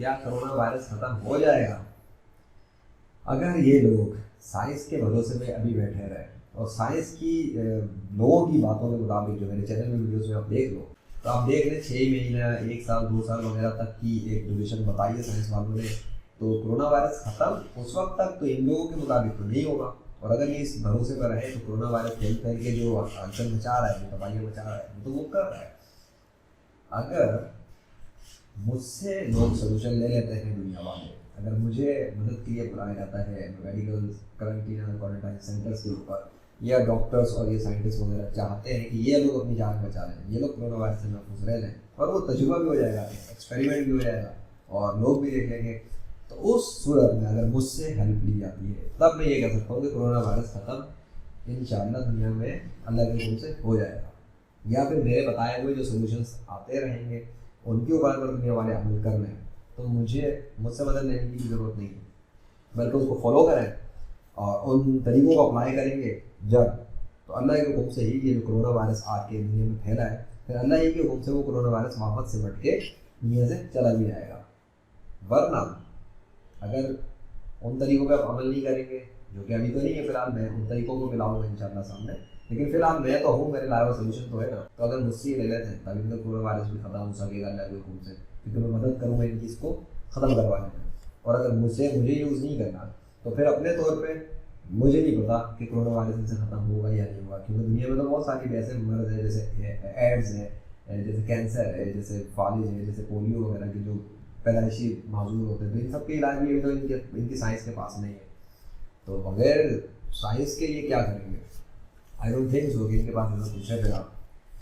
क्या corona virus खत्म हो जाएगा? अगर ये लोग साइंस के भरोसे में अभी बैठे रहे और साइंस की लोगों की बातों के मुताबिक, जो मेरे चैनल में वीडियोस में आप देख लो, तो आप देख लें 6 महीना 1 साल 2 साल वगैरह तक की एक ड्यूरेशन बताई है साइंस वालों ने, तो कोरोना वायरस खत्म उस वक्त तक तो इन लोगों के मुताबिक तो नहीं होगा। और अगर ये इस भरोसे पर रहे तो कोरोना वायरस फैल के जो हलचल मचा रहा है, जो तबाहियाँ मचा रहा है, तो वो कर रहा है। अगर मुझसे लोग सोल्यूशन ले लेते हैं दुनिया वाले, अगर मुझे मदद के लिए बुलाया जाता है मेडिकल क्वारंटीन और क्वारंटाइन सेंटर्स के ऊपर, या डॉक्टर्स और ये साइंटिस्ट वगैरह चाहते हैं कि ये लोग अपनी जान बचा लें, ये लोग कोरोना वायरस से महफूज रह लें, और वो तजुर्बा भी हो जाएगा, एक्सपेरिमेंट भी हो जाएगा और लोग भी देख लेंगे, तो उस सूरत में अगर मुझसे हेल्प ली जाती है तब मैं ये कह सकता हूँ कि कोरोना वायरस ख़त्म इंशाअल्लाह दुनिया में अल्लाह के हुक्म से हो जाएगा। या फिर मेरे बताए हुए जो सोल्यूशंस आते रहेंगे उनके ऊपर अगर दुनिया वाले अमल कर लें तो मुझसे मदद लेने की भी ज़रूरत नहीं है, बल्कि उसको फॉलो करें और उन तरीक़ों को अप्लाई करेंगे जब, तो अल्लाह के हुक्म से ही ये जो कोरोना वायरस आके दुनिया में फैला है, फिर अल्लाह ही के हुक्म से वो कोरोना वायरस वापस से बढ़ के दुनिया से चला भी जाएगा। वरना अगर उन तरीक़ों पर आप अमल नहीं करेंगे, जो कि अभी तो नहीं है फिलहाल, मैं उन तरीक़ों को मिलाऊंगा इंशाअल्लाह सामने, लेकिन फिलहाल मैं तो हूँ, मेरे लाया हुआ सोल्यूशन तो है ना, तो अगर मुझसे ये ले लेते हैं तभी तो कोरोना वायरस भी ख़त्म हो सकेगा अल्लाह के हुक्म से, क्योंकि मैं मदद करूँगा इनकी इसको ख़त्म करवाने में। और अगर मुझे यूज़ नहीं करना तो फिर अपने तौर पर मुझे नहीं पता कि कोरोना वायरस इनसे ख़त्म होगा या नहीं होगा, क्योंकि दुनिया में तो बहुत सारी ऐसे मर्ज है, जैसे एड्स है, जैसे कैंसर है, जैसे फालिज है, जैसे पोलियो वगैरह के जो पैदाइशी माजूर होते हैं, तो इन सब के इलाज भी तो इनकी साइंस के पास नहीं है। तो बगैर साइंस के ये क्या करेंगे? आई डोंट थिंक सो कि इनके पास ऐसा कुछ है फिर आप